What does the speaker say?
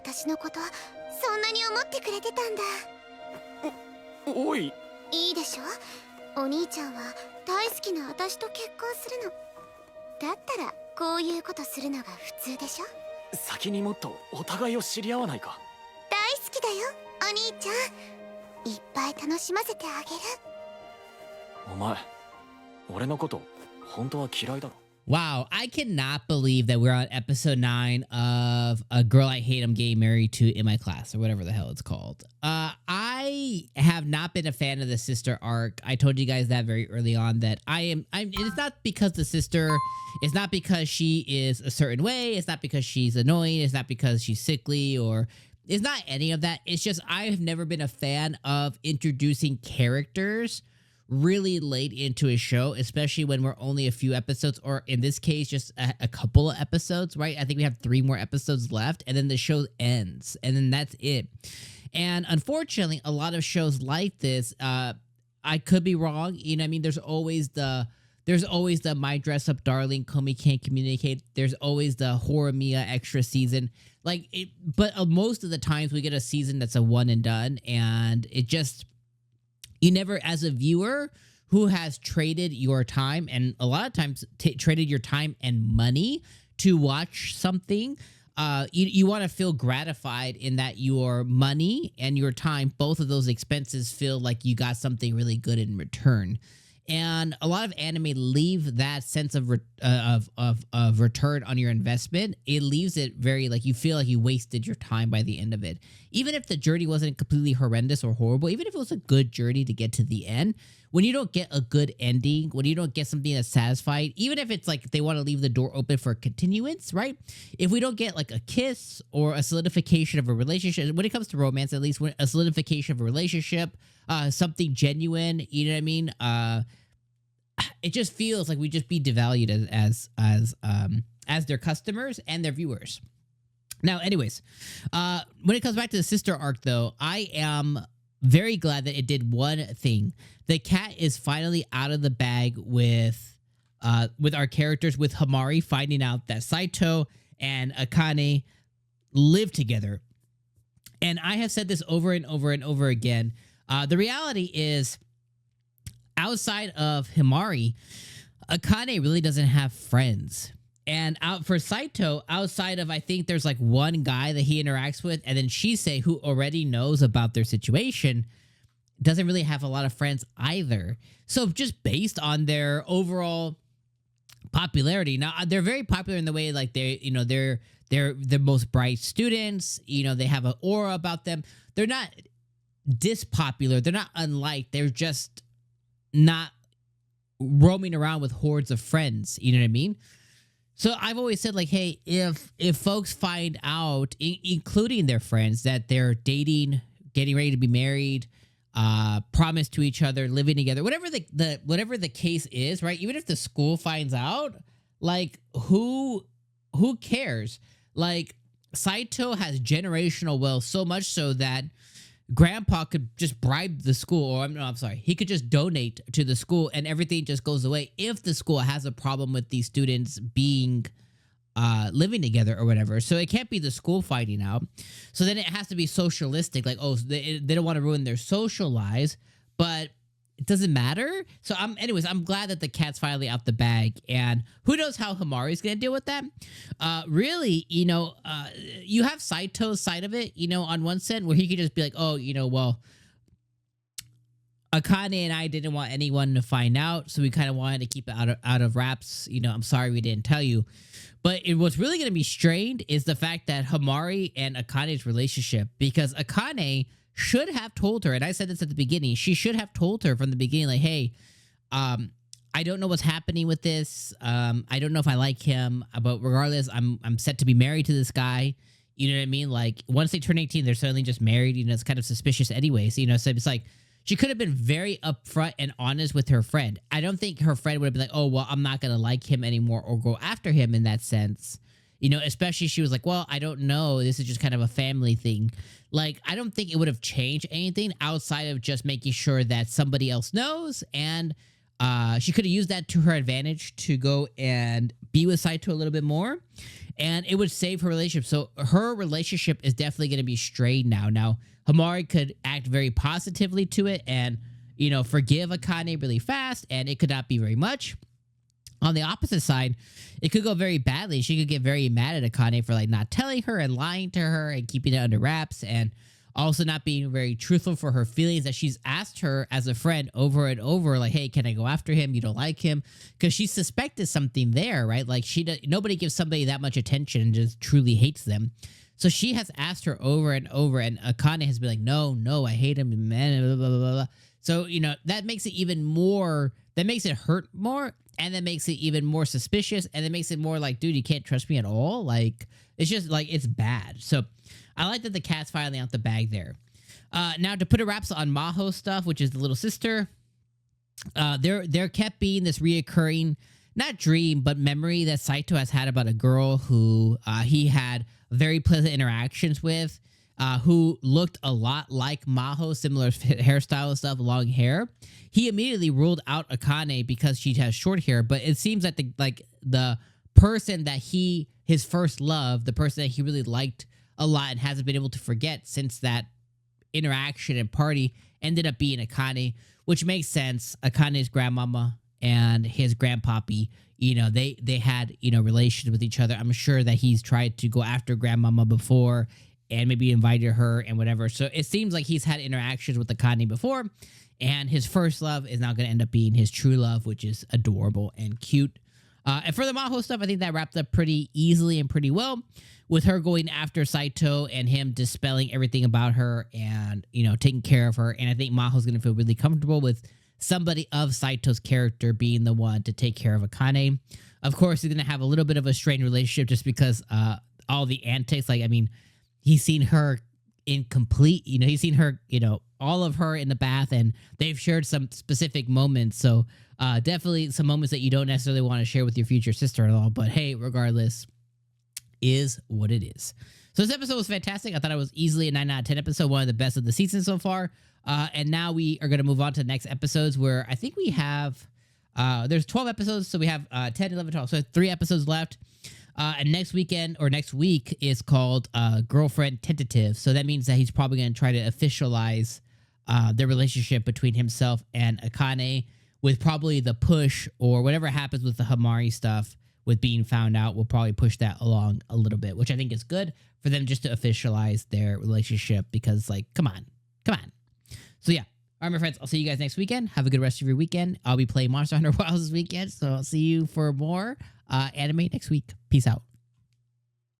私のこと、そんなに思ってくれてたんだ。おい。いいでしょ。お兄ちゃんは大好きな私と結婚するの。だったらこういうことするのが普通でしょ。先にもっとお互いを知り合わないか。大好きだよ、お兄ちゃん。いっぱい楽しませてあげる。お前、俺のこと本当は嫌いだろ。Wow, I cannot believe that we're on episode 9 of A Girl I Hate I'm Getting Married to in my class, or whatever the hell it's called. I have not been a fan of the sister arc. I told you guys that very early on that it's not because the sister, it's not because she is a certain way, it's not because she's annoying, it's not because she's sickly, or it's not any of that. It's just I have never been a fan of introducing characters really late into a show, especially when we're only a few episodes, or in this case, just a couple of episodes, right? I think we have 3 more episodes left, and then the show ends, and then that's it. And unfortunately, a lot of shows like this, I could be wrong. You know what I mean? There's always the My Dress Up Darling, Komi Can't Communicate. There's always the Horimiya extra season. Like it, but most of the times we get a season that's a one and done, and it just, you never, as a viewer who has traded your time, and a lot of times traded your time and money to watch something, you want to feel gratified in that your money and your time, both of those expenses, feel like you got something really good in return. And a lot of anime leave that sense of return on your investment. It leaves it very like you feel like you wasted your time by the end of it. Even if the journey wasn't completely horrendous or horrible, even if it was a good journey to get to the end, when you don't get a good ending, when you don't get something that's satisfied, even if it's like they want to leave the door open for continuance, right? If we don't get like a kiss or a solidification of a relationship, when it comes to romance, at least, when a solidification of a relationship, something genuine, you know what I mean? It just feels like we just be devalued as their customers and their viewers. Now, anyways, when it comes back to the sister arc, though, I am very glad that it did one thing. The cat is finally out of the bag with our characters, with Himari finding out that Saito and Akane live together. And I have said this over and over and over again. The reality is, outside of Himari, Akane really doesn't have friends. And for Saito, outside of, I think there's like one guy that he interacts with, and then Shisei, who already knows about their situation, doesn't really have a lot of friends either. So just based on their overall popularity, now they're very popular in the way like they're the most bright students. You know, they have an aura about them. They're not dispopular. They're not unliked. They're just not roaming around with hordes of friends. You know what I mean? So I've always said, like, hey, if folks find out, including their friends, that they're dating, getting ready to be married, promise to each other, living together, whatever the case is, right? Even if the school finds out, like, who cares? Like, Saito has generational wealth, so much so that Grandpa could just bribe the school, or I'm sorry, he could just donate to the school and everything just goes away if the school has a problem with these students being living together or whatever. So it can't be the school finding out. So then it has to be socialistic, like, oh, they don't want to ruin their social lives, but it doesn't matter. So I'm glad that the cat's finally out the bag, and who knows how Himari's gonna deal with that. Really, you have Saito's side of it, on one sense, where he could just be like, oh, well, Akane and I didn't want anyone to find out, so we kind of wanted to keep it out of wraps. I'm sorry we didn't tell you. But what's really gonna be strained is the fact that Himari and Akane's relationship, because Akane should have told her, and I said this at the beginning, she should have told her from the beginning, like, hey, I don't know what's happening with this. I don't know if I like him, but regardless, I'm set to be married to this guy. You know what I mean? Like, once they turn 18, they're suddenly just married. It's kind of suspicious anyways. So it's like, she could have been very upfront and honest with her friend. I don't think her friend would have been like, oh, well, I'm not going to like him anymore or go after him in that sense. Especially she was like, well, I don't know. This is just kind of a family thing. Like, I don't think it would have changed anything outside of just making sure that somebody else knows and She could have used that to her advantage to go and be with Saito a little bit more, and it would save her relationship. So her relationship is definitely going to be strained now. Now, Himari could act very positively to it and, you know, forgive Akane really fast, and it could not be very much. On the opposite side, it could go very badly. She could get very mad at Akane for like not telling her and lying to her and keeping it under wraps, and also not being very truthful for her feelings that she's asked her as a friend over and over, like, hey, can I go after him? You don't like him? Because she suspected something there, right? Like nobody gives somebody that much attention and just truly hates them. So she has asked her over and over, and Akane has been like, no, I hate him, man, blah, blah, blah, blah. So, you know, that makes it even more, that makes it hurt more, and that makes it even more suspicious, and it makes it more like, dude, you can't trust me at all? Like, it's just, like, it's bad. So I like that the cat's finally out the bag there. Now, to put a wraps on 𝐒𝐻𝐻 stuff, which is the little sister, there kept being this reoccurring, not dream, but memory that Saito has had about a girl who he had very pleasant interactions with, who looked a lot like 𝐒𝐻𝐻, similar hairstyle and stuff, long hair. He immediately ruled out Akane because she has short hair, but it seems that the person that his first love, the person that he really liked a lot and hasn't been able to forget since that interaction and party, ended up being Akane, which makes sense. Akane's grandmama and his grandpappy, you know, they had, you know, relations with each other. I'm sure that he's tried to go after grandmama before and maybe invited her and whatever. So it seems like he's had interactions with Akane before, and his first love is now going to end up being his true love, which is adorable and cute. And for the 𝐒𝐻𝐻 stuff, I think that wrapped up pretty easily and pretty well, with her going after Saito and him dispelling everything about her and, you know, taking care of her. And I think 𝐒𝐻𝐻's going to feel really comfortable with somebody of Saito's character being the one to take care of Akane. Of course, he's going to have a little bit of a strained relationship just because all the antics, like, I mean, he's seen her incomplete, you know, he's seen her, you know, all of her in the bath, and they've shared some specific moments. So definitely some moments that you don't necessarily want to share with your future sister-in-law, but hey, regardless, is what it is. So this episode was fantastic. I thought it was easily a 9 out of 10 episode, one of the best of the season so far. And now we are going to move on to the next episodes, where I think we have, there's 12 episodes, so we have 10, 11, 12, so 3 episodes left. And next weekend or next week is called Girlfriend Tentative. So that means that he's probably going to try to officialize the relationship between himself and Akane, with probably the push or whatever happens with the Himari stuff with being found out. We'll probably push that along a little bit, which I think is good for them just to officialize their relationship, because, like, come on. So yeah. All right, my friends, I'll see you guys next weekend. Have a good rest of your weekend. I'll be playing Monster Hunter Wilds this weekend, so I'll see you for more anime next week. Peace out.